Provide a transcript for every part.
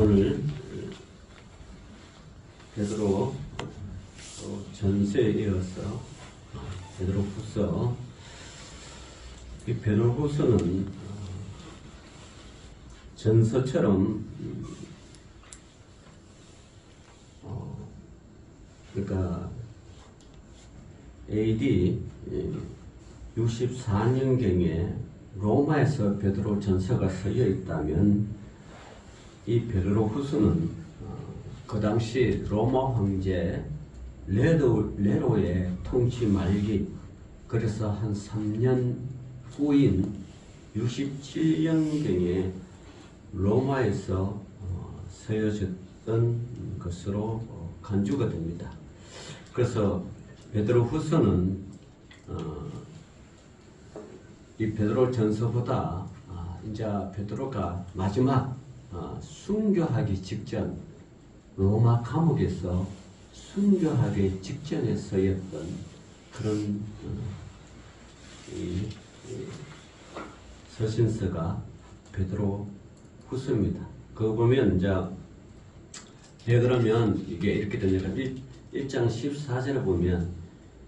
오늘 베드로 전서에 이어서 베드로후서, 이 베드로후서는 전서처럼 그러니까 AD 64년경에 로마에서 베드로 전서가 쓰여 있다면, 이 베드로후서는 그 당시 로마 황제 네로의 통치 말기, 그래서 한 3년 후인 67년경에 로마에서 쓰여졌던 것으로 간주가 됩니다. 그래서 베드로후서는 이 베드로 전서보다 이제 베드로가 마지막 순교하기 직전, 로마 감옥에서 순교하기 직전에 쓰였던 그런 이 서신서가 베드로후서입니다. 그거 보면 이제 그러면 이게 이렇게 되니까 1장 14절에 보면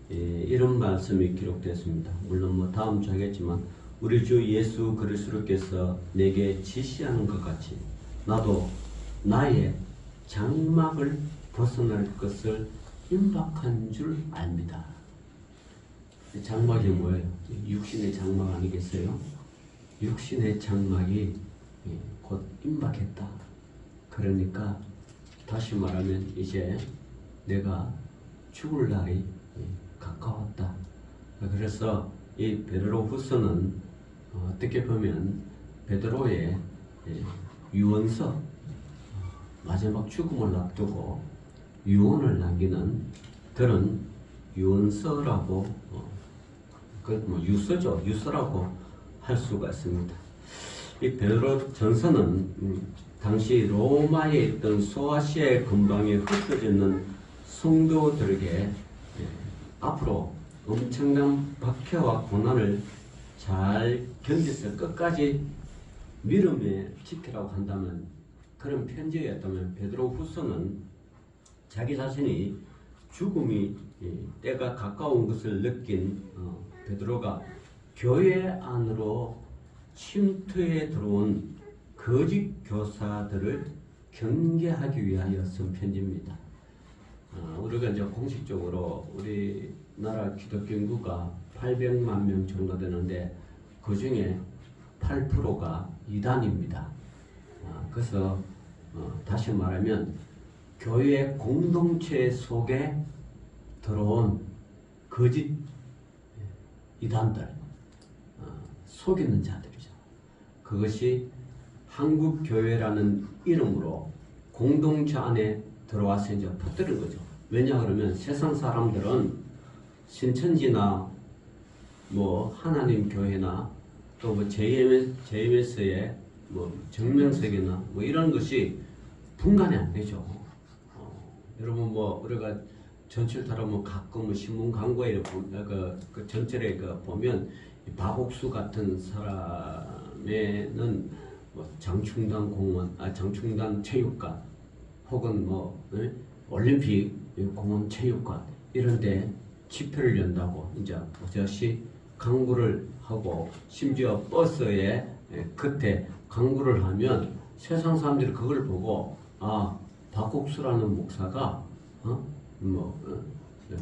이런 말씀이 기록되었습니다. 물론 뭐 다음 주 하겠지만, 우리 주 예수 그리스도께서 내게 지시하는 것 같이 나도 나의 장막을 벗어날 것을 임박한 줄 압니다. 장막이 뭐예요? 육신의 장막 아니겠어요? 육신의 장막이 곧 임박했다. 그러니까 다시 말하면 이제 내가 죽을 날이 가까웠다. 그래서 이 베드로후서는 어떻게 보면 베드로의 유언서, 마지막 죽음을 앞두고 유언을 남기는 그런 유언서라고, 유서죠. 유서라고 할 수가 있습니다. 이 베드로 전서는 당시 로마에 있던 소아시아의 근방에 흩어져 있는 성도들에게 앞으로 엄청난 박해와 고난을 잘 견뎌서 끝까지 믿음에 지키라고 한다면, 그런 편지였다면, 베드로후서는 자기 자신이 죽음이 때가 가까운 것을 느낀 베드로가 교회 안으로 침투해 들어온 거짓 교사들을 경계하기 위하여 쓴 편지입니다. 우리가 이제 공식적으로 우리나라 기독교 인구가 800만 명 정도 되는데, 그 중에 8%가 이단입니다. 그래서 다시 말하면 교회 공동체 속에 들어온 거짓 이단들, 속이는 자들이죠. 그것이 한국교회라는 이름으로 공동체 안에 들어와서 이제 퍼뜨린 거죠. 왜냐 그러면 세상 사람들은 신천지나 뭐 하나님 교회나 또 뭐 JMS의 뭐 정명석이나 뭐 이런 것이 분간이 안 되죠. 여러분 뭐 우리가 전철타로 뭐 가끔 뭐 신문 광고에 그 전철에 보면 박옥수 같은 사람에는 뭐 장충단 공원, 장충단 체육관, 혹은 뭐 올림픽 공원 체육관 이런데 집회를 연다고 이제 버젓이 광고를 하고, 심지어 버스에 겉에 광고를 하면 세상 사람들이 그걸 보고 박옥수라는 목사가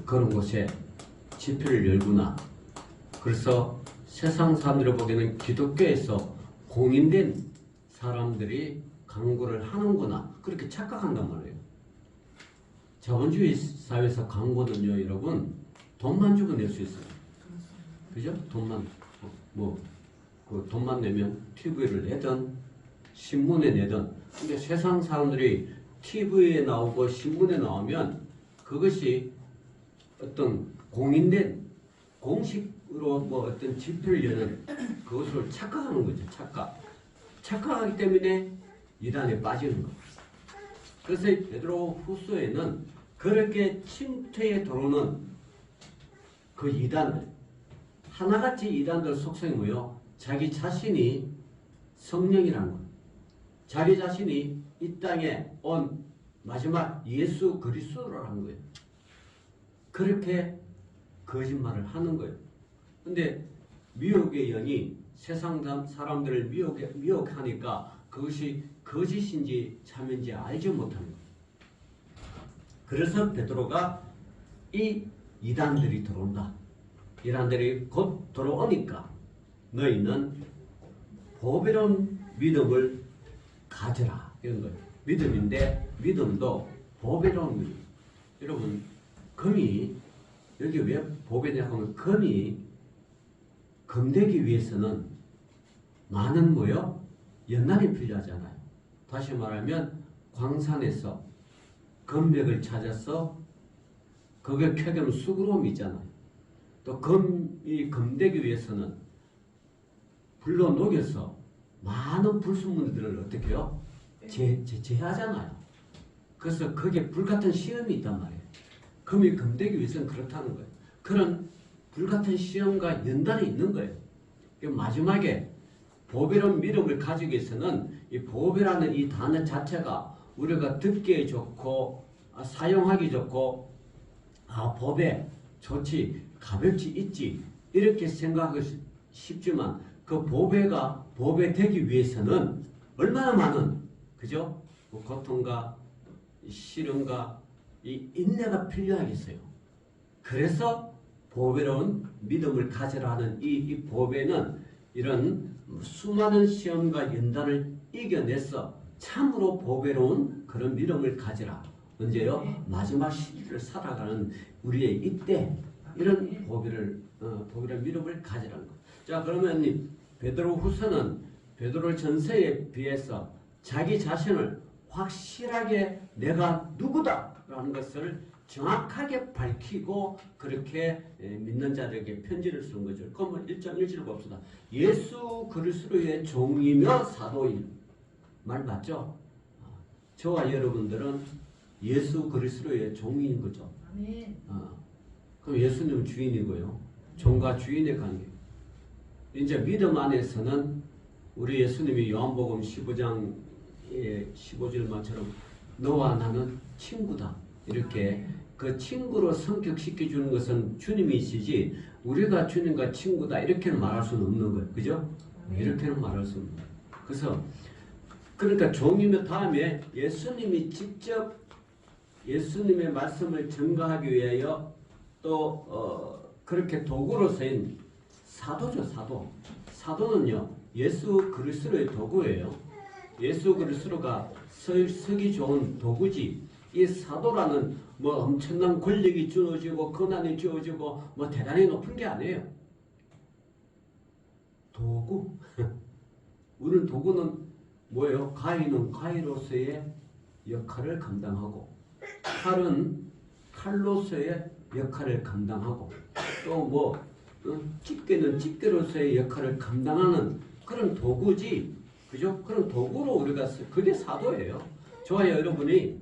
그런 곳에 집회를 열구나. 그래서 세상 사람들이 보기에는 기독교에서 공인된 사람들이 광고를 하는구나, 그렇게 착각한단 말이에요. 자본주의 사회에서 광고는요, 여러분, 돈만 주고 낼 수 있어요. 그죠? 돈만 돈만 내면 TV를 내든 신문에 내든. 근데 세상 사람들이 TV에 나오고 신문에 나오면 그것이 어떤 공인된 공식으로 뭐 어떤 집회를 여는 그것으로 착각하는 거죠. 착각하기 때문에 이단에 빠지는 거예요. 그래서 베드로후서에는 그렇게 침투에 들어오는 그 이단들, 하나같이 이단들 속성이 뭐예요? 자기 자신이 성령이라는 것, 자기 자신이 이 땅에 온 마지막 예수 그리스도라는 거예요. 그렇게 거짓말을 하는 거예요. 근데 미혹의 영이 세상 사람들을 미혹하니까 그것이 거짓인지 참인지 알지 못하는 거예요. 그래서 베드로가 이 이단들이 들어온다. 이단들이 곧 들어오니까 너희는 보배로운 믿음을 가져라. 이런 거예요. 믿음인데 믿음도 보배로운 믿음. 여러분 금이 여기 왜 보배냐 하면 금이 금되기 위해서는 많은 뭐요? 연락이 필요하잖아요. 다시 말하면 광산에서 금백을 찾아서 그게 켜기는 수그러움이 있잖아요. 또 금이 금되기 위해서는 불로 녹여서 많은 불순물들을 어떻게 해요? 제하잖아요. 그래서 그게 불같은 시험이 있단 말이에요. 금이 금되기 위해서는 그렇다는 거예요. 그런 불같은 시험과 연단이 있는 거예요. 마지막에 보배로운 믿음을 가지기 위해서는 이 보배라는 이 단어 자체가 우리가 듣기에 좋고 사용하기 좋고 보배 좋지 가볍지 있지 이렇게 생각하기 쉽지만 그 보배가 보배되기 위해서는 얼마나 많은 그죠? 고통과 시련과 이 인내가 필요하겠어요. 그래서 보배로운 믿음을 가져라 하는 이 보배는 이런 수많은 시험과 연단을 이겨내서 참으로 보배로운 그런 믿음을 가져라. 언제요? 마지막 시기를 살아가는 우리의 이때 이런 보배로운 믿음을 가지라는 것. 자, 그러면 베드로 후서는 베드로 전서에 비해서 자기 자신을 확실하게 내가 누구다라는 것을 정확하게 밝히고 그렇게 믿는 자들에게 편지를 쓴 거죠. 그러면 1장 1절 봅시다. 예수 그리스도의 종이며 사도인. 말 맞죠? 저와 여러분들은 예수 그리스도의 종인 거죠. 아멘. 그럼 예수님은 주인이고요. 종과 주인의 관계. 이제 믿음 안에서는 우리 예수님이 요한복음 15장 15절 말처럼 너와 나는 친구다. 이렇게 그 친구로 성격시켜 주는 것은 주님이시지 우리가 주님과 친구다 이렇게는 말할 수는 없는 거예요. 그죠? 이렇게는 말할 수 없는 거예요. 그래서 그러니까 종이며 다음에 예수님이 직접 예수님의 말씀을 증거하기 위하여 또 그렇게 도구로서인 사도죠. 사도는요 예수 그리스도의 도구예요. 예수 그리스도가 서기 좋은 도구지. 이 사도라는 뭐 엄청난 권력이 주어지고 권한이 주어지고 뭐 대단히 높은 게 아니에요. 도구. 우리는 도구는 뭐예요? 가위는 가위로서의 역할을 감당하고 칼은 칼로서의 역할을 감당하고 또 뭐 집게는 집게로서의 역할을 감당하는 그런 도구지. 그죠? 그런 도구로 우리가 그게 사도예요. 저와 여러분이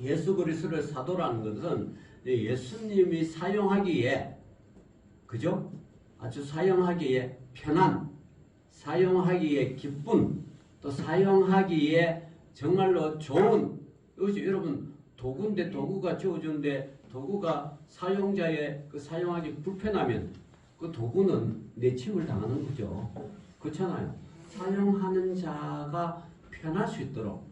예수 그리스도의 사도라는 것은 예수님이 사용하기에 그죠? 아주 사용하기에 편한, 사용하기에 기쁜, 또 사용하기에 정말로 좋은. 여기서 여러분 도구인데 도구가 주어주는데 도구가 사용자의 그 사용하기 불편하면 그 도구는 내침을 당하는 거죠. 그렇잖아요. 사용하는 자가 편할 수 있도록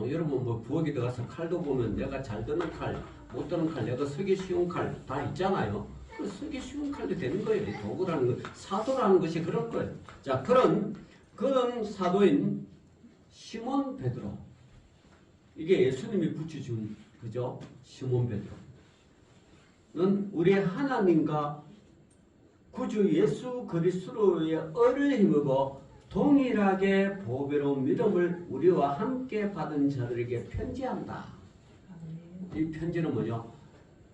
여러분 뭐 부엌에 들어가서 칼도 보면 내가 잘 드는 칼, 못 드는 칼, 내가 쓰기 쉬운 칼 다 있잖아요. 그 쓰기 쉬운 칼도 되는 거예요. 이 도구라는 거, 사도라는 것이 그런 거예요. 자, 그런 사도인 시몬 베드로. 이게 예수님이 붙여준 그죠? 시몬 베드로는 우리 하나님과 구주 예수 그리스도의 의를 힘입어 동일하게 보배로운 믿음을 우리와 함께 받은 자들에게 편지한다. 이 편지는 뭐죠?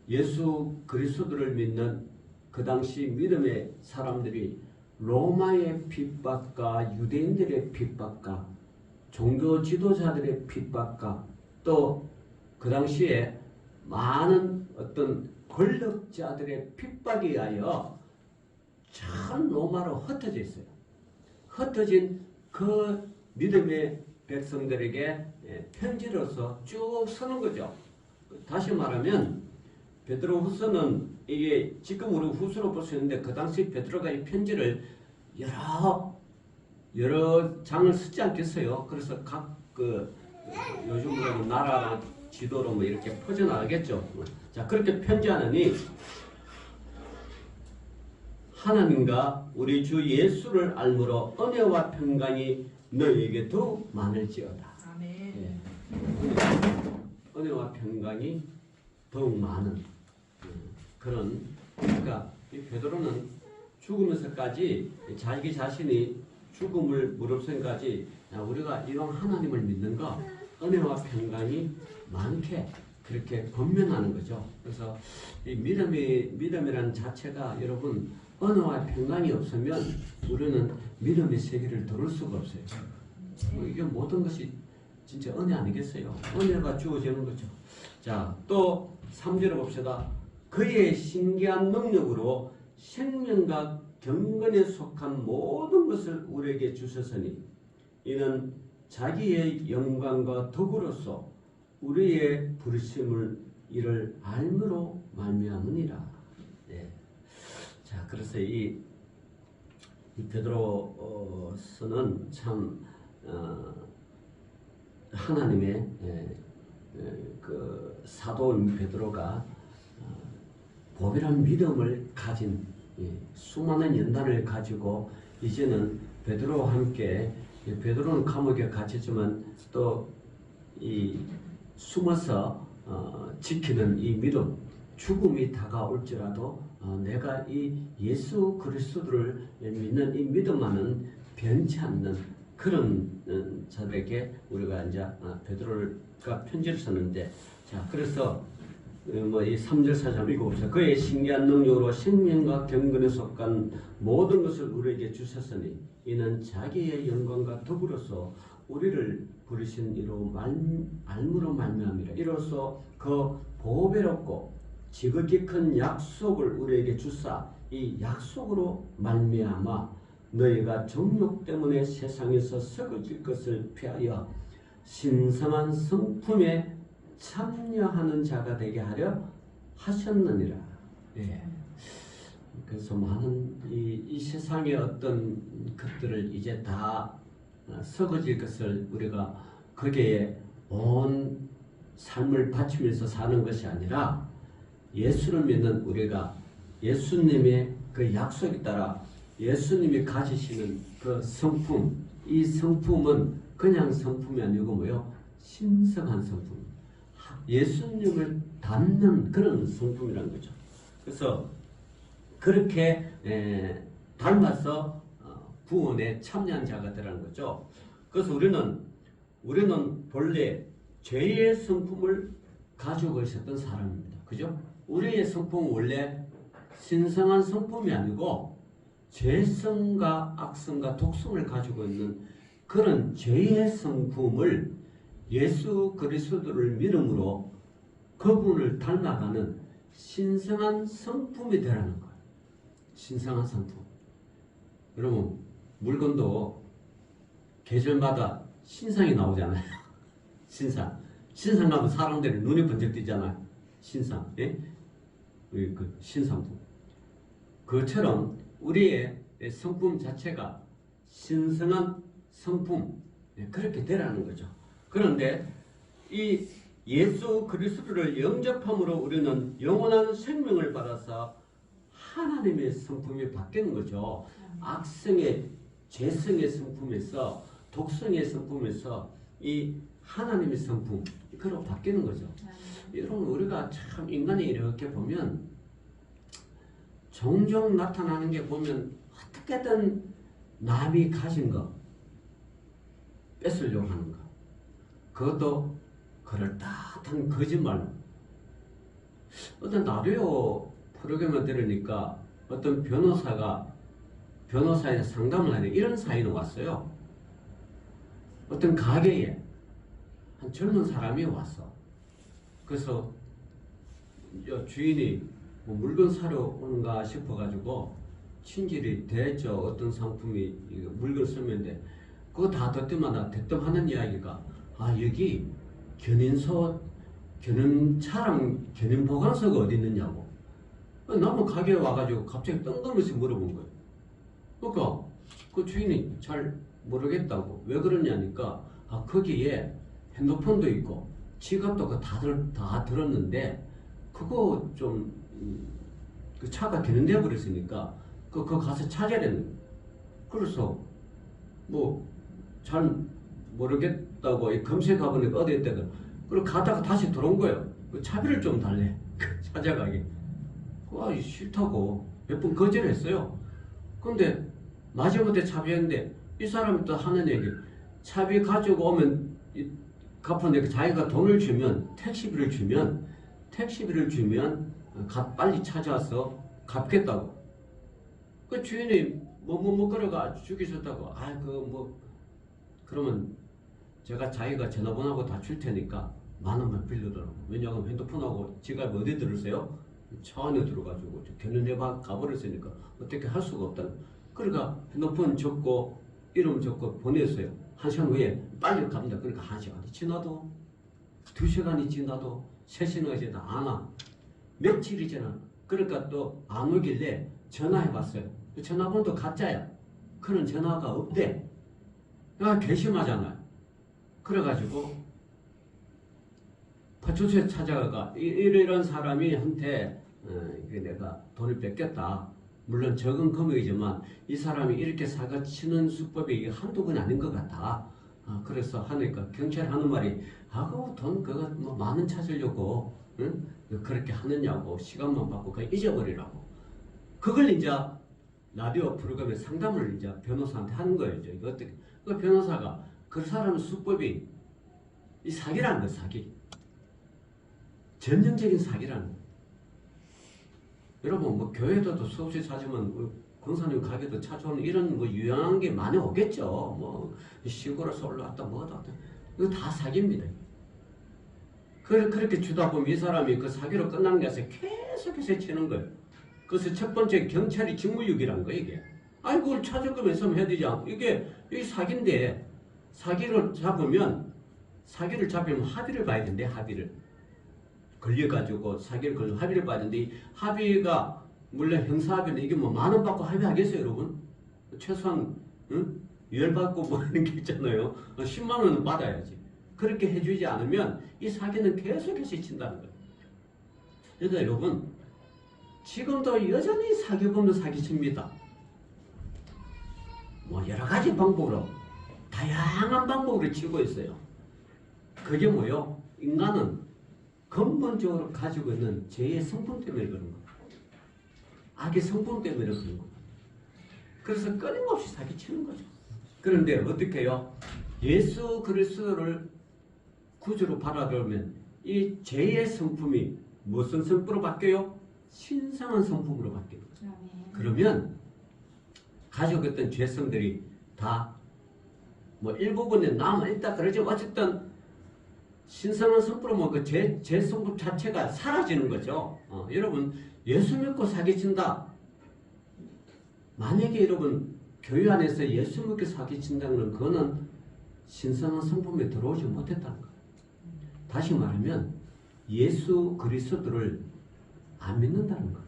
예수 그리스도를 믿는 그 당시 믿음의 사람들이 로마의 핍박과 유대인들의 핍박과 종교 지도자들의 핍박과 또 그 당시에 많은 어떤 권력자들의 핍박에 의하여 전 로마로 흩어져 있어요. 흩어진 그 믿음의 백성들에게 편지로서 쭉 쓰는 거죠. 다시 말하면 베드로후서는 이게 지금 우리 후서로 볼 수 있는데 그 당시 베드로가 이 편지를 여러 장을 쓰지 않겠어요. 그래서 각 요즘으로 나라나 지도로 뭐 이렇게 퍼져나가겠죠. 자, 그렇게 편지하느니 하나님과 우리 주 예수를 알므로 은혜와 평강이 너희에게 더욱 많을지어다. 아멘. 예. 은혜와 평강이 더욱 많은 그런, 그러니까 이 베드로는 죽으면서까지 자기 자신이 죽음을 무릅쓰기까지 우리가 이왕 하나님을 믿는 거 은혜와 평강이 많게 그렇게 권면하는 거죠. 그래서 이 믿음이라는 자체가 여러분 은혜와 평강이 없으면 우리는 믿음의 세계를 들을 수가 없어요. 이게 모든 것이 진짜 은혜 아니겠어요? 은혜가 주어지는 거죠. 자, 또 3절을 봅시다. 그의 신기한 능력으로 생명과 경건에 속한 모든 것을 우리에게 주셨으니 이는 자기의 영광과 덕으로서 우리의 부르심을 이를 알므로 말미암으니라. 네. 자, 그래서 이 베드로서는 참 하나님의 그 사도인 베드로가 보배란 믿음을 가진 수많은 연단을 가지고 이제는 베드로와 함께 베드로는 감옥에 갇혔지만 또 이 숨어서 지키는 이 믿음, 죽음이 다가올지라도 내가 이 예수 그리스도를 믿는 이 믿음만은 변치 않는 그런 자들에게 우리가 이제 베드로가 편지를 썼는데, 자, 그래서 이 3절 4절 읽어봅시다. 그의 신기한 능력으로 생명과 경건에 속한 모든 것을 우리에게 주셨으니 이는 자기의 영광과 덕으로서 우리를 부르신 이로 알므로 말미암이라. 이로써 그 보배롭고 지극히 큰 약속을 우리에게 주사 이 약속으로 말미암아 너희가 정욕 때문에 세상에서 썩어질 것을 피하여 신성한 성품에 참여하는 자가 되게 하려 하셨느니라. 예. 그래서 많은 이 세상의 어떤 것들을 이제 다 썩어질 것을 우리가 거기에 온 삶을 바치면서 사는 것이 아니라 예수를 믿는 우리가 예수님의 그 약속에 따라 예수님이 가지시는 그 성품, 이 성품은 그냥 성품이 아니고 뭐요? 신성한 성품. 예수님을 닮는 그런 성품이라는 거죠. 그래서 그렇게 닮아서 구원에 참여한 자가 되라는 거죠. 그래서 우리는 본래 죄의 성품을 가지고 있었던 사람입니다. 그죠? 우리의 성품은 원래 신성한 성품이 아니고 죄성과 악성과 독성을 가지고 있는 그런 죄의 성품을 예수 그리스도를 믿음으로 그분을 닮아가는 신성한 성품이 되라는 거예요. 신성한 성품. 여러분, 물건도 계절마다 신상이 나오잖아요. 신상 가면 사람들이 눈이 번쩍 뜨잖아요. 신상. 예? 그 신상품. 그것처럼 우리의 성품 자체가 신성한 성품, 그렇게 되라는 거죠. 그런데 이 예수 그리스도를 영접함으로 우리는 영원한 생명을 받아서 하나님의 성품이 바뀌는 거죠. 악성의 죄성의 성품에서 독성의 성품에서 이 하나님의 성품, 그로 바뀌는 거죠. 여러분, 우리가 참 인간이 이렇게 보면 종종 나타나는 게 보면 어떻게든 남이 가진 거 뺏으려고 하는 거, 그것도 그럴듯한 거짓말. 어떤 라디오 프로그램을 들으니까 어떤 변호사에 상담을 하는 이런 사연이 왔어요. 어떤 가게에 한 젊은 사람이 왔어. 그래서 주인이 뭐 물건 사러 오는가 싶어가지고 친절히 대했죠. 어떤 상품이 물건 설명인데 그거 다 듣때마다 대뜸 하는 이야기가 여기 견인소 견인차랑 견인 보관소가 어디 있느냐고. 나무 가게에 와가지고 갑자기 뜬금없이 물어본 거예요. 그러니까 그 주인이 잘 모르겠다고. 왜 그러냐니까 거기에 핸드폰도 있고 지갑도 다 들었는데 그거 좀 그 차가 견인돼 버렸으니까 그거 가서 찾아야되는 거예요. 그래서 뭐 잘 모르겠다고 검색해 보니까 어디 있다가 그리고 가다가 다시 들어온 거예요. 그 차비를 좀 달래. 찾아가게. 싫다고 몇 번 거절했어요. 근데 마지막에 차비했는데 이 사람이 또 하는 얘기, 차비 가지고 오면 갚았는데 자기가 돈을 주면 택시비를 주면 빨리 찾아와서 갚겠다고. 그 주인이 뭐 그러가 죽이셨다고. 그러면 제가 자기가 전화번호하고 다 줄 테니까 10,000원만 빌려달라고. 왜냐하면 핸드폰하고 지갑 어디 들으세요? 차 안에 들어가지고 견인해 가버렸으니까 어떻게 할 수가 없다. 그러니까 핸드폰 적고 이름 적고 보냈어요. 1시간 후에 빨리 갑니다. 그러니까 1시간이 지나도 2시간이 지나도 3시간이 지나도 안 와. 며칠이 지나. 그러니까 또 안 오길래 전화해봤어요. 전화번호도 가짜야. 그런 전화가 없대. 괘씸하잖아요. 그래가지고 파출소에 찾아가가 이런 사람이 한테 내가 돈을 뺏겼다. 물론 적은 금액이지만 이 사람이 이렇게 사기치는 수법이 한두 번 아닌 것 같아. 그래서 하니까 경찰 하는 말이 돈 그거 뭐 10,000원 찾으려고 응? 그렇게 하느냐고. 시간만 받고 그냥 잊어버리라고. 그걸 이제 라디오 프로그램에 상담을 이제 변호사한테 하는 거예요. 이거 어떻게? 그 변호사가 그 사람 수법이 이 사기라는 거야. 사기. 전형적인 사기라는 거예요. 여러분 뭐 교회에도 수없이 찾으면 권사님 가게도 찾아오는 이런 뭐 유용한 게 많이 오겠죠. 뭐 시골에서 올라왔다 뭐다 이거 다 사기입니다. 그렇게 주다 보면 이 사람이 그 사기로 끝나는 게 아니라 계속해서 치는 거예요. 그래서 첫 번째 경찰이 직무유기란 거예요. 이게. 그걸 찾을 거면 있으면 해야 되지 않고 이게 사기인데 사기를 잡으면 합의를 봐야 된대. 합의를. 걸려가지고 사기를 걸려 합의를 봐야 되는데 합의가 물론 형사합의인데 이게 뭐 10,000원 받고 합의하겠어요, 여러분? 최소한 열 받고 뭐 하는 게 있잖아요. 10만 원은 받아야지. 그렇게 해주지 않으면 이 사기는 계속해서 친다는 거예요. 그러니까 여러분 지금도 여전히 사기범도 사기칩니다. 뭐 여러 가지 방법으로 다양한 방법으로 치고 있어요. 그게 뭐요? 인간은 근본적으로 가지고 있는 죄의 성품 때문에 그런 거예요. 악의 성품 때문에 그런 거예요. 그래서 끊임없이 사기치는 거죠. 그런데 어떻게 해요? 예수 그리스도를 구주로 받아들면 이 죄의 성품이 무슨 성품으로 바뀌어요? 신성한 성품으로 바뀌어요. 그러면 가지고 있던 죄성들이 다 뭐 일부분에 남아있다 그러지 어쨌든 신성한 성품으로 그 죄 성품 자체가 사라지는 거죠. 여러분 예수 믿고 사기친다. 만약에 여러분 교회 안에서 예수 믿고 사기친다는 건 그거는 신성한 성품에 들어오지 못했다는 거예요. 다시 말하면 예수 그리스도를 안 믿는다는 거예요.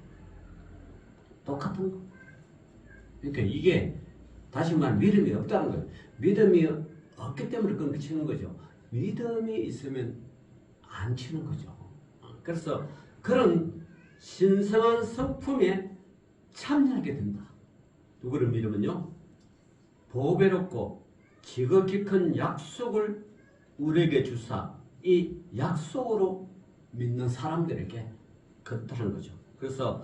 똑같은 거. 그러니까 이게 다시 말하면 믿음이 없다는 거예요. 믿음이 없기 때문에 그런 거 치는 거죠. 믿음이 있으면 안 치는 거죠. 그래서 그런 신성한 성품에 참여하게 된다. 누구를 믿으면요? 보배롭고 지극히 큰 약속을 우리에게 주사 이 약속으로 믿는 사람들에게 그렇다는 거죠. 그래서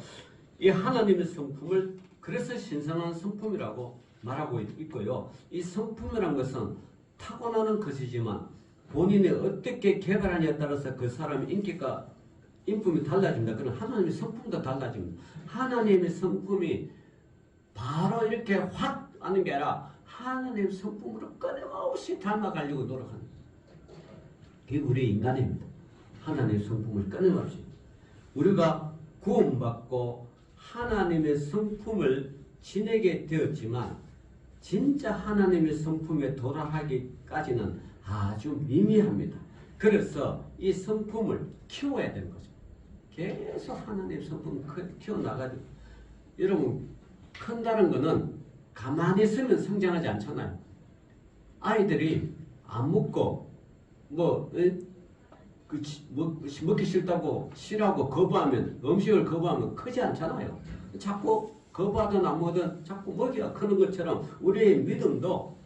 이 하나님의 성품을 그래서 신성한 성품이라고 말하고 있고요. 이 성품이란 것은 타고나는 것이지만 본인이 어떻게 개발하냐에 따라서 그 사람의 인품이 달라집니다. 그럼 하나님의 성품도 달라집니다. 하나님의 성품이 바로 이렇게 확 하는 게 아니라 하나님의 성품으로 끊임없이 닮아가려고 노력하는 거예요. 그게 우리 인간입니다. 하나님의 성품을 끊임없이. 우리가 구원받고 하나님의 성품을 지내게 되었지만 진짜 하나님의 성품에 도달하기까지는 아주 미미합니다. 그래서 이 성품을 키워야 되는 거죠. 계속 하나님 성품 키워나가지고 여러분 큰다는 거는 가만히 있으면 성장하지 않잖아요. 아이들이 안 먹고 먹기 싫다고 싫어하고 거부하면 음식을 거부하면 크지 않잖아요. 자꾸 거부하든 안 먹든 자꾸 먹여야 크는 것처럼 우리의 믿음도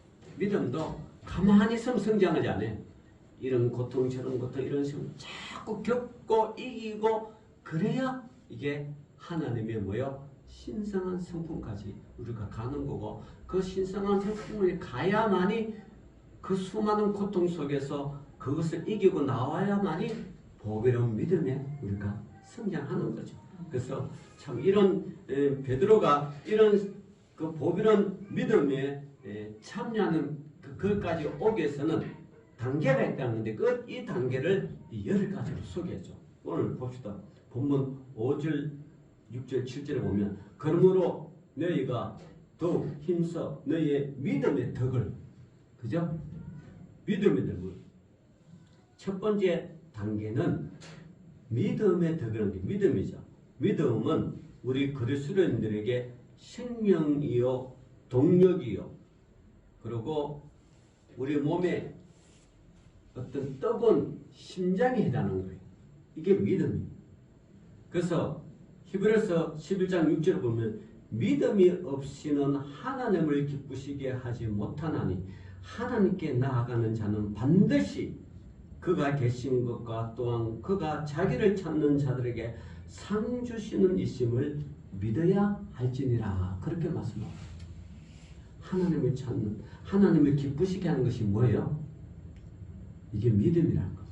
가만히 있으면 성장하지 않아요. 이런 고통 저런 고통 이런 식으로 자꾸 겪고 이기고 그래야 이게 하나님의 뭐요? 신성한 성품까지 우리가 가는 거고 그 신성한 성품을 가야만이 그 수많은 고통 속에서 그것을 이기고 나와야만이 보배로운 믿음에 우리가 성장하는 거죠. 그래서 참 이런 베드로가 이런 그 보배로운 믿음에 참여하는 그것까지 오기 위해서는 단계가 있다는데 이 단계를 10가지로 소개해줘. 오늘 봅시다. 본문 5절, 6절, 7절에 보면 그러므로 너희가 더욱 힘써 너희의 믿음의 덕을 그죠? 믿음의 덕을 첫 번째 단계는 믿음의 덕이라는 게 믿음이죠. 믿음은 우리 그리스도인들에게 생명이요 동력이요 그리고 우리 몸에 어떤 뜨거운 심장이 해당하는 거예요. 이게 믿음입니다. 그래서 히브리서 11장 6절을 보면 믿음이 없이는 하나님을 기쁘시게 하지 못하나니 하나님께 나아가는 자는 반드시 그가 계신 것과 또한 그가 자기를 찾는 자들에게 상 주시는 이심을 믿어야 할지니라. 그렇게 말씀합니다. 하나님을 찾는 하나님을 기쁘시게 하는 것이 뭐예요? 이게 믿음이라는 거죠.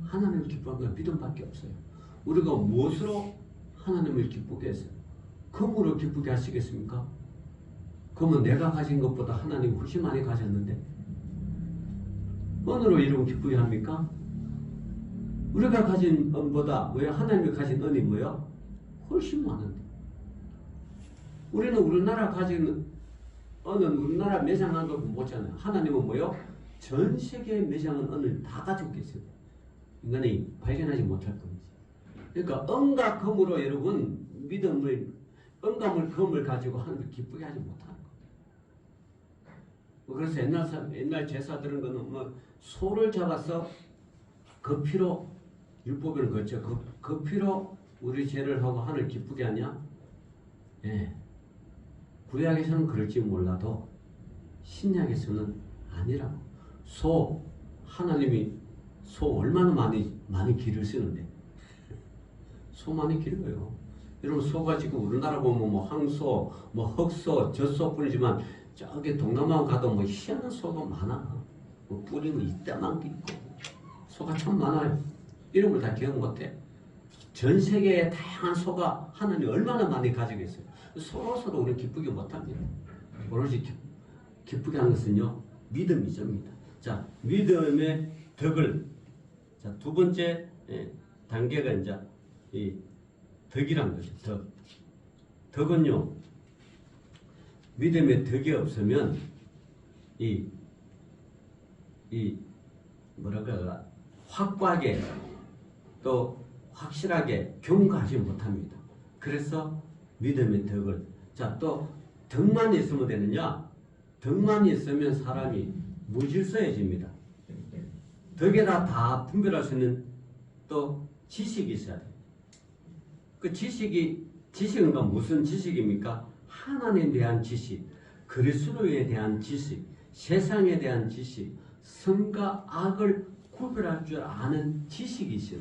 하나님을 기뻐하는 건 믿음밖에 없어요. 우리가 무엇으로 하나님을 기쁘게 했어요? 금으로 기쁘게 하시겠습니까? 그러면 내가 가진 것보다 하나님이 훨씬 많이 가졌는데 은으로 이루면 기쁘게 합니까? 우리가 가진 은보다 왜 하나님이 가진 은이 뭐예요? 훨씬 많은데 우리는 우리나라 가진 은은 우리나라 매장한 거 못잖아요. 하나님은 뭐예요? 전 세계 매장은 은을 다 가지고 계세요. 인간이 발견하지 못할 겁니다. 그러니까 은과 금으로 여러분 믿음을 은과 금을 가지고 하나님을 기쁘게 하지 못하는 거예요. 그래서 옛날 제사들은 거는 뭐 소를 잡아서 그 피로 율법을 걷죠. 그 피로 우리 죄를 하고 하나님을 기쁘게 하냐? 예. 구약에서는 그럴지 몰라도 신약에서는 아니라고. 하나님이 소 얼마나 많이 기를 쓰는데 소 많이 기르고요. 여러분 소가 지금 우리나라 보면 뭐 황소, 뭐 흑소, 젖소뿐이지만 저기 동남아 가도 뭐 희한한 소가 많아. 뭐 뿌리는 이따만큼 있고 소가 참 많아요. 이런 걸 다 기억 못해. 전 세계에 다양한 소가 하나님 얼마나 많이 가지고 있어요. 서로 우리 기쁘게 못합니다. 오로지 기쁘게 하는 것은요 믿음이죠. 자, 믿음의 덕을 자, 두 번째 단계가 이제 이 덕이란 거죠. 덕은요 믿음의 덕이 없으면 이 뭐랄까 확고하게 또 확실하게 경고하지 못합니다. 그래서 믿음의 덕을 자, 또 덕만 있으면 되느냐? 덕만 있으면 사람이 무질서해집니다. 덕에다 다 분별할 수 있는 또 지식이 있어야 돼요. 그 지식은 무슨 지식입니까? 하나님에 대한 지식, 그리스도에 대한 지식, 세상에 대한 지식, 선과 악을 구별할 줄 아는 지식이 있어요.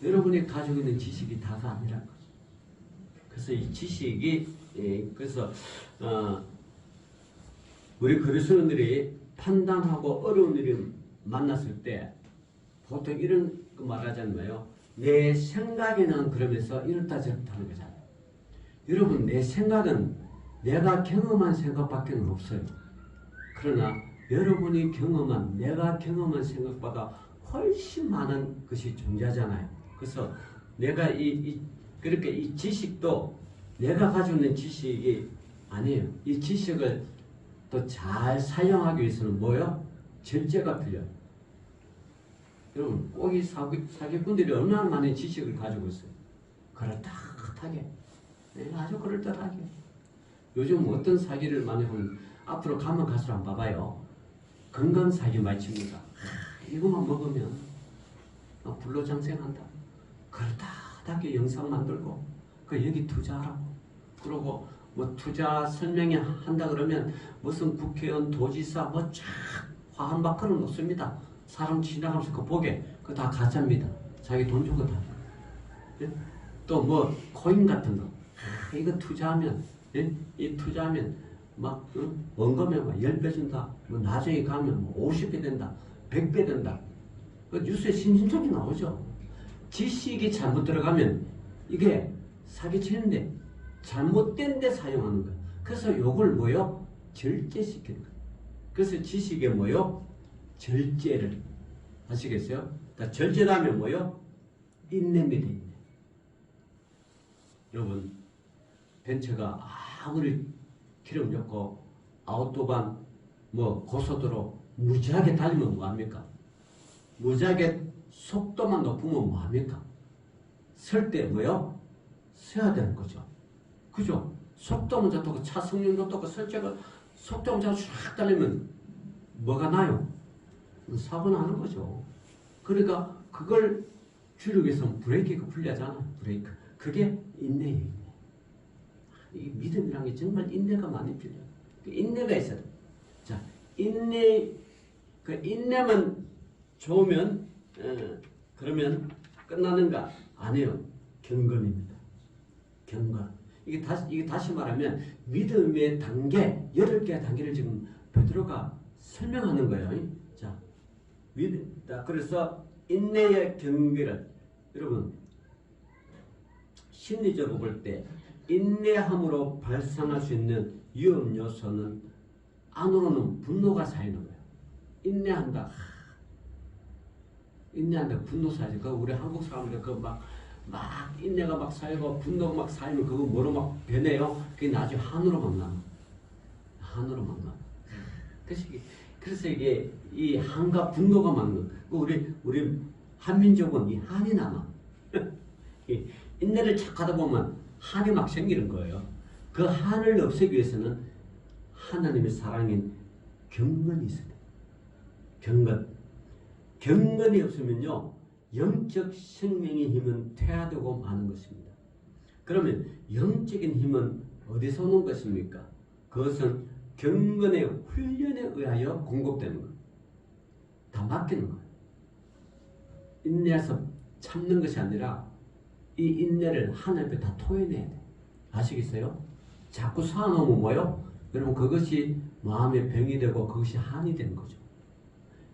여러분이 가지고 있는 지식이 다가 아니란 거죠. 그래서 이 지식이 그래서 우리 그리스도인들이 판단하고 어려운 일이 만났을 때 보통 이런 거 말하잖아요. 내 생각에는 그러면서 이렇다 저렇다 하는 거잖아요. 여러분 내 생각은 내가 경험한 생각밖에 없어요. 그러나 여러분이 경험한 내가 경험한 생각보다 훨씬 많은 것이 존재하잖아요. 그래서 내가 그렇게 이 지식도 내가 가지고 있는 지식이 아니에요. 이 지식을 또 잘 사용하기 위해서는 뭐요? 절제가 필요해요. 여러분 꼭 이 사기꾼들이 얼마나 많은 지식을 가지고 있어요. 그럴듯하게, 아주 그럴듯하게. 요즘 어떤 사기를 많이 하면 앞으로 가면 갈수록 한번 봐봐요. 건강 사기 많이 칩니다. 이거만 먹으면 불로장생한다. 그럴듯하게 영상 만들고 여기 투자하라고. 그러고 뭐 투자 설명회 한다 그러면 무슨 국회의원, 도지사 뭐 쫙 화한 바크는 놓습니다. 사람 지나가면서 그거 보게. 그거 다 가짜입니다. 자기 돈 주고 다. 예? 또 뭐 코인 같은 거. 이거 투자하면, 예? 이 투자하면 막 원금에 막 10배 준다. 뭐 나중에 가면 뭐 50배 된다. 100배 된다. 그 뉴스에 심심찮게 나오죠. 지식이 잘못 들어가면 이게 사기치는데 잘못된 데 사용하는 거예요. 그래서 요걸 뭐요? 절제시키는 거예요. 그래서 지식에 뭐요? 절제를. 아시겠어요? 그러니까 절제라면 뭐요? 인내입니다. 인내. 여러분 벤처가 아무리 기름 좋고 아웃도반 뭐 고속도로 무지하게 달리면 뭐합니까? 무지하게 속도만 높으면 뭐합니까? 설 때 뭐요? 서야 되는 거죠. 그죠? 속도만 좋고 차 성능도 좋고 설정을 속도만 쫙 달리면 뭐가 나요? 사고 나는 거죠. 그러니까 그걸 줄이기 위해서는 브레이크가 불리하잖아. 브레이크. 그게 인내예요. 이 믿음이란 게 정말 인내가 많이 필요해요. 인내가 있어야 돼. 자, 그 인내만 좋으면 그러면 끝나는가? 아니에요. 경건입니다. 경건. 이게 다시 말하면 믿음의 단계 8개의 단계를 지금 베드로가 설명하는 거예요. 자, 그래서 인내의 경계를 여러분 심리적으로 볼 때 인내함으로 발생할 수 있는 위험 요소는 안으로는 분노가 쌓이는 거예요. 인내한다. 분노 쌓이죠. 그 우리 한국 사람들 막 인내가 막 쌓이고 분노가 막 쌓이면 그거 뭐로 막 변해요? 그게 나중에 한으로만 남아. 한으로만 남아. 그래서 이게 이 한과 분노가 맞는 우리 한민족은 이 한이 남아. 인내를 착하다 보면 한이 막 생기는 거예요. 그 한을 없애기 위해서는 하나님의 사랑인 경건이 있어야 돼요. 경건이 없으면요 영적 생명의 힘은 퇴화되고 마는 것입니다. 그러면 영적인 힘은 어디서 오는 것입니까? 그것은 경건의 훈련에 의하여 공급되는 거예요. 다 맡기는 거예요. 인내해서 참는 것이 아니라 이 인내를 하나님 앞에 다 토해내야 돼. 아시겠어요? 자꾸 쌓아놓으면 뭐요? 여러분 그것이 마음의 병이 되고 그것이 한이 되는 거죠.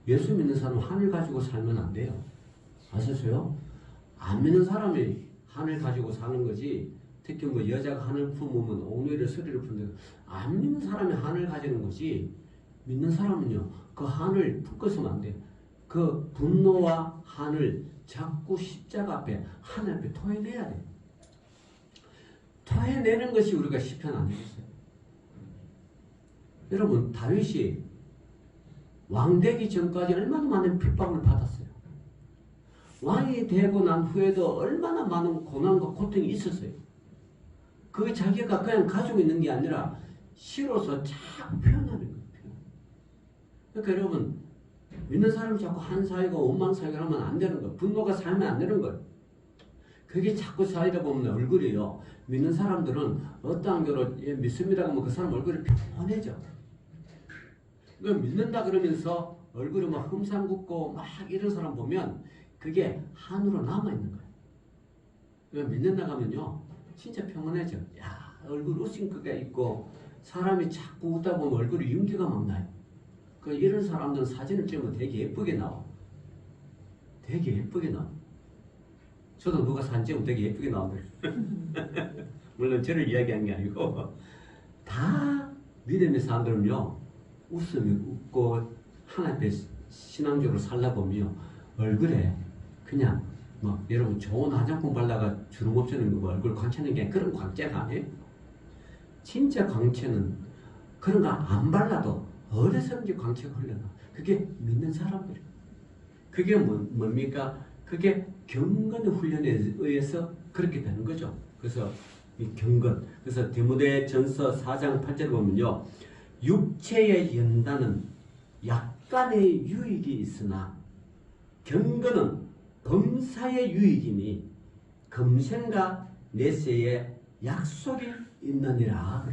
예수 믿는 사람은 한을 가지고 살면 안 돼요. 아셨어요? 안 믿는 사람이 한을 가지고 사는 거지. 특히 뭐 여자가 한을 품으면 옥녀를 서리를 푸는데 안 믿는 사람이 한을 가지는 거지. 믿는 사람은요 그 한을 품고서는 안 돼요. 그 분노와 한을 자꾸 십자가 앞에 하나님 앞에 토해내야 돼. 토해내는 것이 우리가 시편 아니겠어요? 여러분 다윗이 왕되기 전까지 얼마나 많은 핍박을 받았어요. 왕이 되고 난 후에도 얼마나 많은 고난과 고통이 있었어요. 그 자기가 그냥 가지고 있는 게 아니라 시로서 자꾸 표현하는 거예요. 그러니까 여러분 믿는 사람이 자꾸 한 사이고 원망 사이고 하면 안 되는 거예요. 분노가 쌓이면 안 되는 거예요. 그게 자꾸 쌓이다 보면 얼굴이요. 믿는 사람들은 어떠한 경우로 믿습니다 하면 그 사람 얼굴이 편해져. 그러니까 믿는다 그러면서 얼굴이 막 흠상궂고 막 이런 사람 보면 그게 한으로 남아있는 거예요. 그러니까 믿는다 하면요. 진짜 평온해져. 야, 얼굴 웃음기가 있고 사람이 자꾸 웃다 보면 얼굴에 윤기가 막 나요. 그 이런 사람들은 사진을 찍으면 되게 예쁘게 나와. 되게 예쁘게 나와. 저도 누가 사진 찍으면 되게 예쁘게 나오더라고요. 물론 저를 이야기한 게 아니고 다 믿음의 사람들은요. 웃고 하나님 앞에 신앙적으로 살다 보면 얼굴에 그냥 막 여러분 좋은 화장품 발라가 주름 없애는 거 얼굴 광채는 게 그런 광채가 아니에요. 진짜 광채는 그런 거 안 발라도 어디서든지 광채가 흘러나. 그게 믿는 사람들이에요. 그게 뭡니까? 그게 경건 훈련에 의해서 그렇게 되는 거죠. 그래서 이 경건. 그래서 디모데전서 4장 8절을 보면요. 육체의 연단은 약간의 유익이 있으나 경건은 범사의 유익이니 금생과 내세의 약속이 있느니라.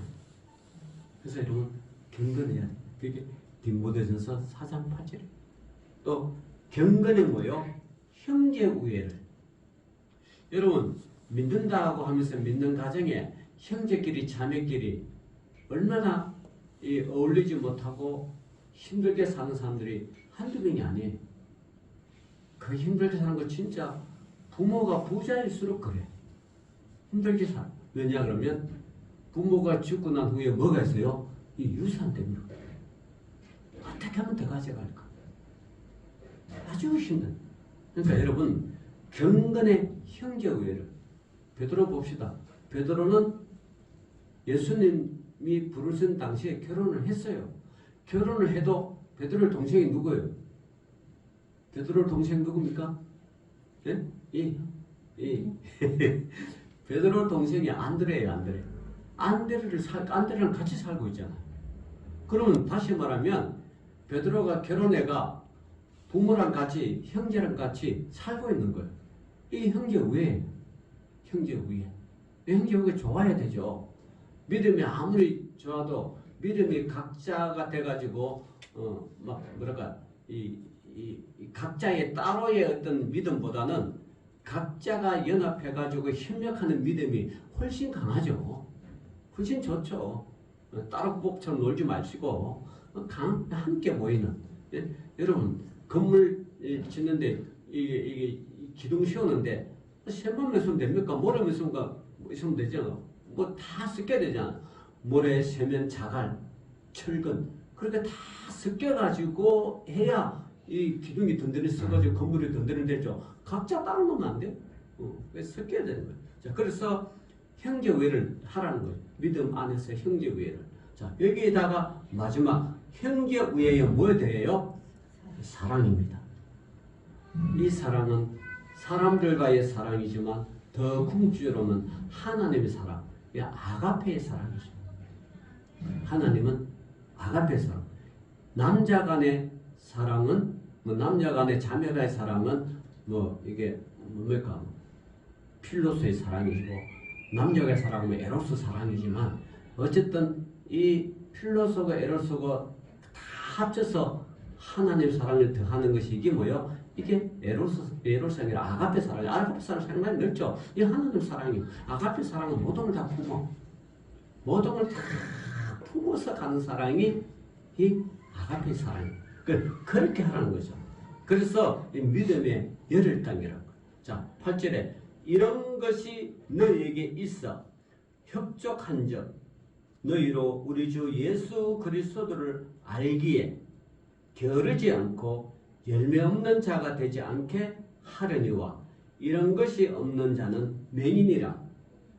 그래서 여러분 경건해야 돼. 그게 디모데전서 4장 8절. 또 경건이 뭐요? 형제 우애를. 여러분 믿는다고 하면서 믿는 가정에 형제끼리 자매끼리 얼마나 어울리지 못하고 힘들게 사는 사람들이 한두 명이 아니에요. 그 힘들게 사는 거 진짜 부모가 부자일수록 그래. 힘들게 살아. 왜냐 그러면 부모가 죽고 난 후에 뭐가 있어요? 이 유산 때문에. 어떻게 하면 더 가져갈까? 아주 힘든. 그러니까 여러분 경건의 형제 우애를 베드로 봅시다. 베드로는 예수님이 부르신 당시에 결혼을 했어요. 결혼을 해도 베드로 동생이 누구예요? 베드로 동생 누굽니까? 예? 베드로 동생이 안드레예요. 안드레랑 같이 살고 있잖아요. 그러면 다시 말하면 베드로가 결혼해가 부모랑 같이 형제랑 같이 살고 있는 거예요. 이 형제 우애. 형제 우애. 형제 우애 좋아야 되죠. 믿음이 아무리 좋아도 믿음이 각자가 돼가지고 이 각자의 따로의 어떤 믿음보다는 각자가 연합해가지고 협력하는 믿음이 훨씬 강하죠. 훨씬 좋죠. 따로 복처럼 놀지 마시고 함께 모이는. 예? 여러분 건물 짓는데 이게 기둥 씌우는데 쇠만 메으면 됩니까? 모래 메으면 되죠. 뭐 다 섞여야 되잖아. 모래, 세면, 자갈, 철근 그렇게 다 섞여가지고 해야 이 기둥이 든든히 서가지고 건물이 든든히 되죠. 각자 따로 놓으면 안 돼요. 그래서 섞여야 되는 거예요. 자, 그래서 형제 우애를 하라는 거예요. 믿음 안에서 형제 우애를. 자, 여기에다가 마지막 형제 우애에 뭐에 대해요? 사랑입니다. 이 사랑은 사람들과의 사랑이지만 더 궁극적으로는 하나님의 사랑, 아가페의 사랑이죠. 하나님은 아가페의 사랑. 남자 간의 사랑은 남자 간의 자매가의 사랑은 이게 뭡니까? 필로소의 사랑이고 남녀의 사랑은 에로스 사랑이지만 어쨌든 이 필로소가 에로스가 다 합쳐서 하나님의 사랑을 더하는 것이 이게 뭐예요? 이게 에로스 아니라 아가페 사랑이에요. 아가페 사랑 상당히 넓죠. 이 하나님 사랑이에요. 아가페 사랑은 모든 걸 다 품어. 모든 걸 다 품어서 가는 사랑이 이 아가페 사랑이에요. 그렇게 하라는 거죠. 그래서 이 믿음의 열을 땅이라고. 자, 8절에 이런 것이 너희에게 있어 협족한 적 너희로 우리 주 예수 그리스도를 알기에 게으르지 않고 열매 없는 자가 되지 않게 하려니와 이런 것이 없는 자는 맹인이라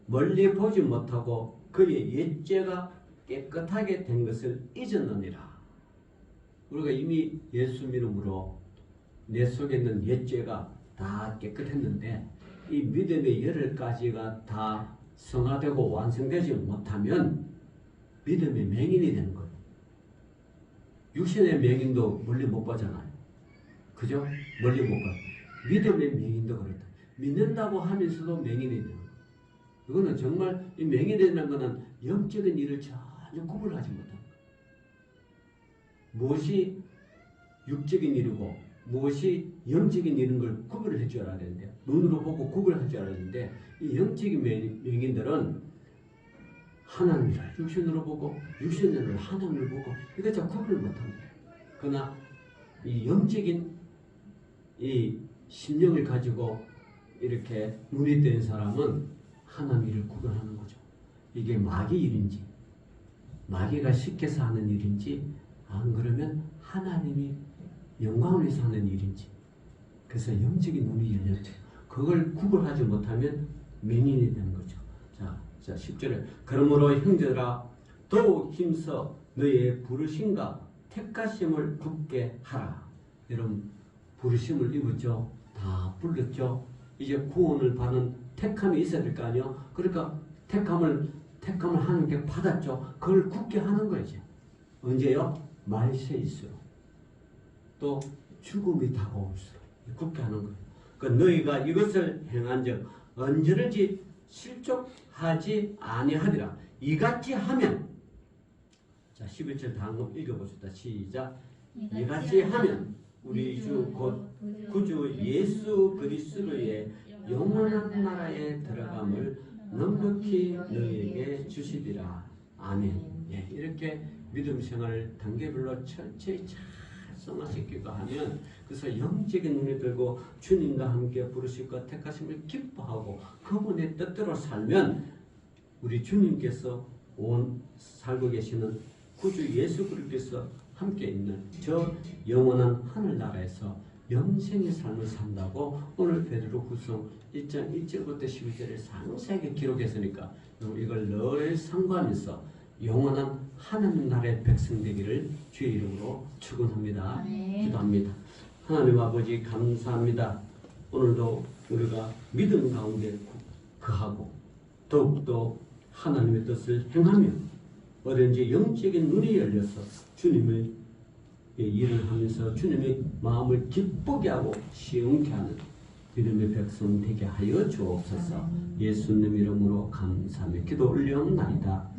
멀리 보지 못하고 그의 옛죄가 깨끗하게 된 것을 잊었느니라. 우리가 이미 예수 믿음으로 내 속에 있는 옛죄가 다 깨끗했는데 이 믿음의 열흘까지가 다 성화되고 완성되지 못하면 믿음의 맹인이 되는 거예요. 육신의 맹인도 멀리 못 보잖아요. 그죠? 멀리 못 봐. 믿음의 맹인도 그렇다. 믿는다고 하면서도 맹인이 되는 거예요. 이거는 정말 이 맹인이 되는 것은 영적인 일을 전혀 구분하지 못합니다. 무엇이 육적인 일이고 무엇이 영적인 일인 걸 구분을 할 줄 알아야 되는데 눈으로 보고 구분을 할 줄 알아야 되는데 이 영적인 명인들은 하나님을 육신으로 보고 육신으로 하나님을 보고 이거 잘 구분을 못합니다. 그러나 이 영적인 이 심령을 가지고 이렇게 눈이 뜬 사람은 하나님을 구분하는 거죠. 이게 마귀 일인지 마귀가 시켜서 하는 일인지 안 그러면 하나님이 영광을 위해서 하는 일인지 그래서 영적인 눈이 열렸죠. 그걸 구분하지 못하면 맹인이 되는 거죠. 자, 자, 10절에 그러므로 형제들아 더욱 힘써 너희의 부르심과 택하심을 굳게 하라. 여러분 부르심을 입었죠. 다 불렀죠. 이제 구원을 받는 택함이 있어야 될 거 아니에요. 그러니까 택함을 하나님께 받았죠. 그걸 굳게 하는 거죠. 언제요? 말세 있어요. 또 죽음이 다가올수록 굳게 하는 거예요. 그 너희가 이것을 행한즉 언제든지 실족하지 아니하리라. 이같이 하면 자 11절 다 한번 읽어봅시다. 시작. 이같이 하면 우리 주 곧 구주 예수 그리스도의 영원한 나라에 들어감을 넉넉히 너희에게 주시리라. 아멘. 예, 이렇게 믿음 생활을 단계별로 천천히 잘 성화시키고 하면 그래서 영적인 눈이 들고 주님과 함께 부르시고 택하심을 기뻐하고 그분의 뜻대로 살면 우리 주님께서 살고 계시는 구주 예수 그리스도께서 함께 있는 저 영원한 하늘나라에서 영생의 삶을 산다고 오늘 베드로후서 1장 1절부터 12절에 상세하게 기록했으니까 이걸 늘 상고하면서 영원한 하나님 나라의 백성 되기를 주의 이름으로 축원합니다. 기도합니다. 하나님 아버지 감사합니다. 오늘도 우리가 믿음 가운데 거하고 더욱더 하나님의 뜻을 행하며 어딘지 영적인 눈이 열려서 주님의 일을 하면서 주님의 마음을 기쁘게 하고 시원케 하는 믿음의 백성 되게 하여 주옵소서. 예수님 이름으로 감사하며 기도 올려옵나이다.